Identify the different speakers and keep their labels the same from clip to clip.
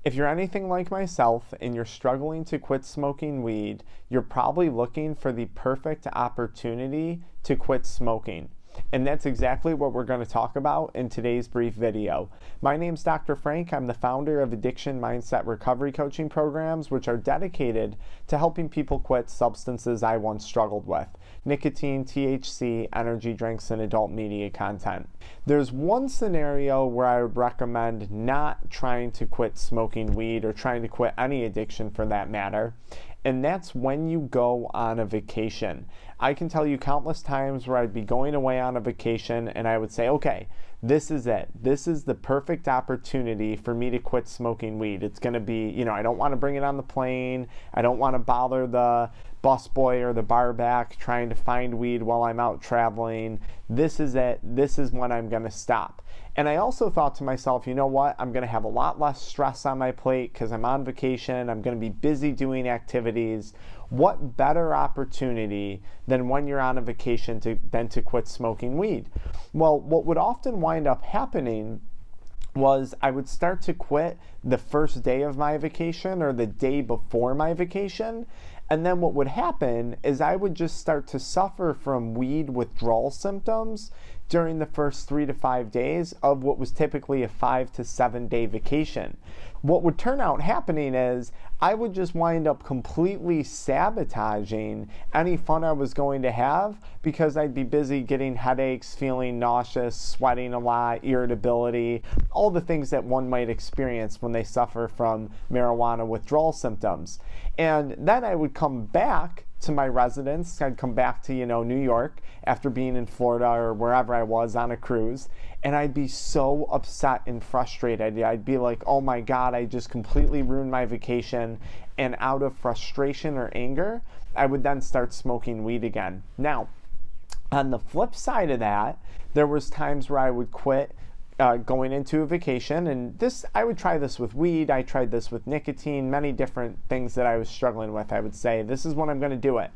Speaker 1: If you're anything like myself and you're struggling to quit smoking weed, you're probably looking for the perfect opportunity to quit smoking. And that's exactly what we're going to talk about in today's brief video. My name's Dr. Frank. I'm the founder of AddictionMindset recovery coaching programs, which are dedicated to helping people quit substances I once struggled with: nicotine, THC, energy drinks, and adult media content. There's one scenario where I would recommend not trying to quit smoking weed or trying to quit any addiction for that matter, and that's when you go on a vacation. I can tell you countless times where I'd be going away on a vacation and I would say, okay, this is it. This is the perfect opportunity for me to quit smoking weed. It's going to be, I don't want to bring it on the plane. I don't want to bother the busboy or the bar back trying to find weed while I'm out traveling. This is it. This is when I'm going to stop. And I also thought to myself, you know what? I'm going to have a lot less stress on my plate because I'm on vacation. I'm going to be busy doing activities. What better opportunity than when you're on a vacation than to quit smoking weed? Well, what would often wind up happening was I would start to quit the first day of my vacation or the day before my vacation. And then what would happen is I would just start to suffer from weed withdrawal symptoms during the first 3 to 5 days of what was typically a 5 to 7 day vacation. What would turn out happening is I would just wind up completely sabotaging any fun I was going to have because I'd be busy getting headaches, feeling nauseous, sweating a lot, irritability, all the things that one might experience when they suffer from marijuana withdrawal symptoms. And then I would come back to my residence. I'd come back to, New York after being in Florida or wherever I was on a cruise, and I'd be so upset and frustrated. I'd be like, oh my God, I just completely ruined my vacation. And out of frustration or anger, I would then start smoking weed again. Now, on the flip side of that, there was times where I would quit going into a vacation, and I would try this with weed, I tried this with nicotine, many different things that I was struggling with. I would say, this is when I'm going to do it.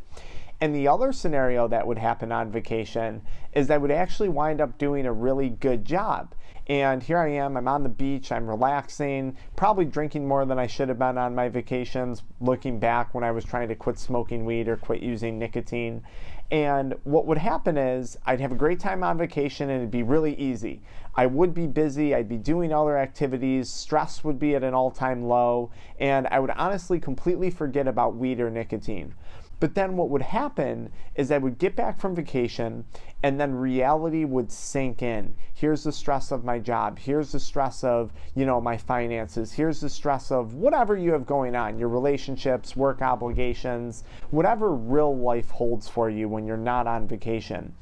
Speaker 1: And the other scenario that would happen on vacation is I would actually wind up doing a really good job. And here I am, I'm on the beach, I'm relaxing, probably drinking more than I should have been on my vacations, looking back when I was trying to quit smoking weed or quit using nicotine. And what would happen is I'd have a great time on vacation and it'd be really easy. I would be busy, I'd be doing other activities, stress would be at an all-time low, and I would honestly completely forget about weed or nicotine. But then what would happen is I would get back from vacation and then reality would sink in. Here's the stress of my job. Here's the stress of, my finances. Here's the stress of whatever you have going on, your relationships, work obligations, whatever real life holds for you when you're not on vacation.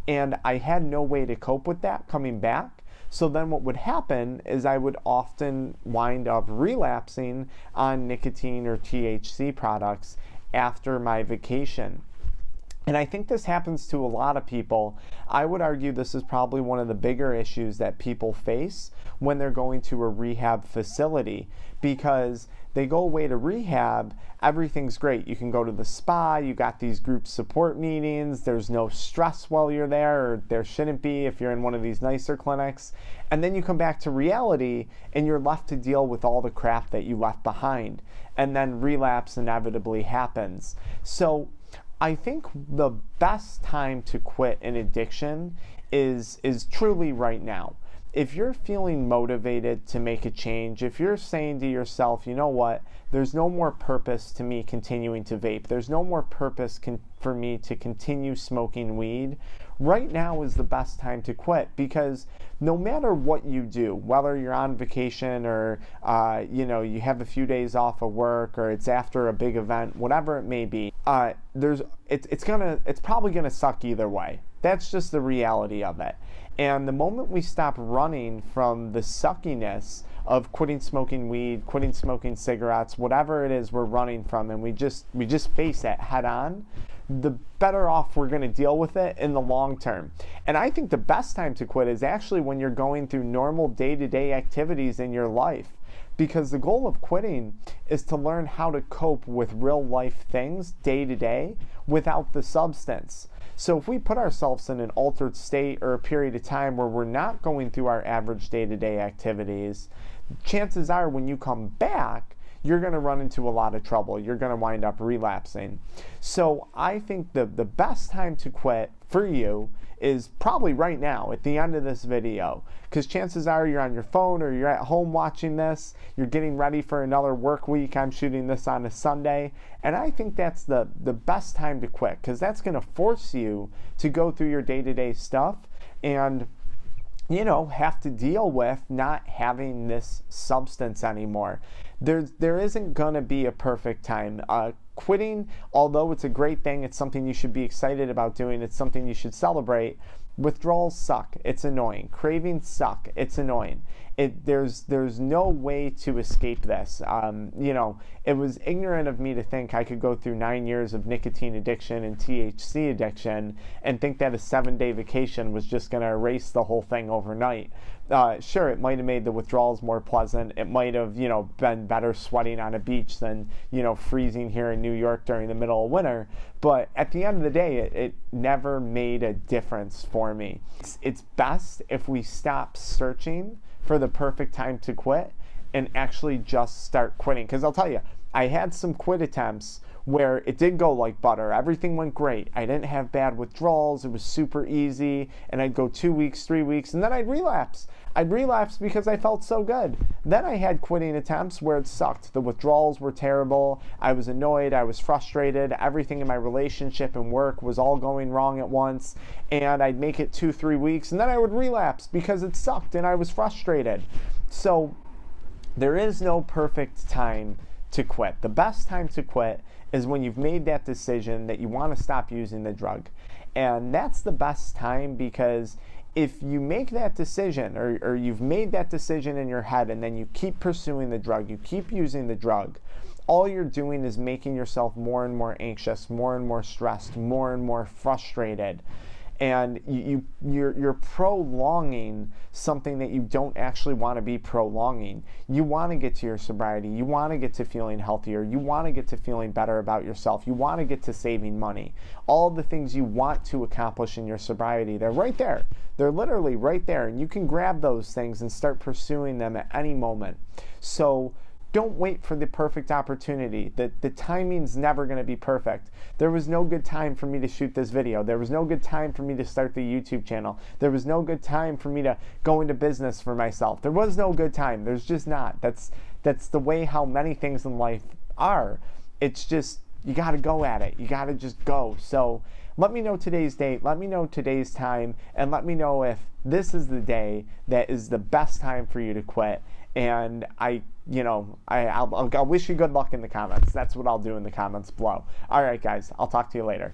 Speaker 1: And I had no way to cope with that coming back. So then what would happen is I would often wind up relapsing on nicotine or THC products after my vacation. And I think this happens to a lot of people. I would argue this is probably one of the bigger issues that people face when they're going to a rehab facility, because they go away to rehab, everything's great. You can go to the spa, you got these group support meetings, there's no stress while you're there, or there shouldn't be if you're in one of these nicer clinics. And then you come back to reality and you're left to deal with all the crap that you left behind. And then relapse inevitably happens. So I think the best time to quit an addiction is truly right now. If you're feeling motivated to make a change, if you're saying to yourself, you know what, there's no more purpose to me continuing to vape, there's no more purpose for me to continue smoking weed, right now is the best time to quit. Because no matter what you do, whether you're on vacation or you have a few days off of work or it's after a big event, whatever it may be, it's probably gonna suck either way. That's just the reality of it. And the moment we stop running from the suckiness of quitting smoking weed, quitting smoking cigarettes, whatever it is we're running from, and we just face it head on, the better off we're going to deal with it in the long term. And I think the best time to quit is actually when you're going through normal day-to-day activities in your life. Because the goal of quitting is to learn how to cope with real life things day to day without the substance. So if we put ourselves in an altered state or a period of time where we're not going through our average day-to-day activities, chances are when you come back, you're going to run into a lot of trouble. You're going to wind up relapsing. So I think the best time to quit for you is probably right now at the end of this video, because chances are you're on your phone or you're at home watching this, you're getting ready for another work week. I'm shooting this on a Sunday, and I think that's the best time to quit, because that's going to force you to go through your day-to-day stuff and have to deal with not having this substance anymore. There isn't gonna be a perfect time. Quitting, although it's a great thing, it's something you should be excited about doing, it's something you should celebrate. Withdrawals suck. It's annoying. Cravings suck. It's annoying. There's no way to escape this. It was ignorant of me to think I could go through 9 years of nicotine addiction and THC addiction and think that a 7-day vacation was just going to erase the whole thing overnight. Sure, it might have made the withdrawals more pleasant. It might have, been better sweating on a beach than, freezing here in New York during the middle of winter. But at the end of the day, it never made a difference for me. It's best if we stop searching for the perfect time to quit and actually just start quitting. Because I'll tell you, I had some quit attempts where it did go like butter. Everything went great. I didn't have bad withdrawals. It was super easy. And I'd go 2 weeks, 3 weeks, and then I'd relapse. I'd relapse because I felt so good. Then I had quitting attempts where it sucked. The withdrawals were terrible. I was annoyed. I was frustrated. Everything in my relationship and work was all going wrong at once. And I'd make it 2-3 weeks, and then I would relapse because it sucked and I was frustrated. So there is no perfect time to quit. The best time to quit is when you've made that decision that you want to stop using the drug. And that's the best time, because if you make that decision or you've made that decision in your head and then you keep pursuing the drug, you keep using the drug, all you're doing is making yourself more and more anxious, more and more stressed, more and more frustrated. And you're prolonging something that you don't actually want to be prolonging. You want to get to your sobriety. You want to get to feeling healthier. You want to get to feeling better about yourself. You want to get to saving money. All the things you want to accomplish in your sobriety, they're right there. They're literally right there. And you can grab those things and start pursuing them at any moment. So don't wait for the perfect opportunity. The timing's never going to be perfect. There was no good time for me to shoot this video. There was no good time for me to start the YouTube channel. There was no good time for me to go into business for myself. There was no good time. There's just not. That's the way how many things in life are. It's just, you got to go at it. You got to just go. So let me know today's date. Let me know today's time. And let me know if this is the day that is the best time for you to quit. And I'll wish you good luck in the comments. That's what I'll do in the comments below. All right, guys, I'll talk to you later.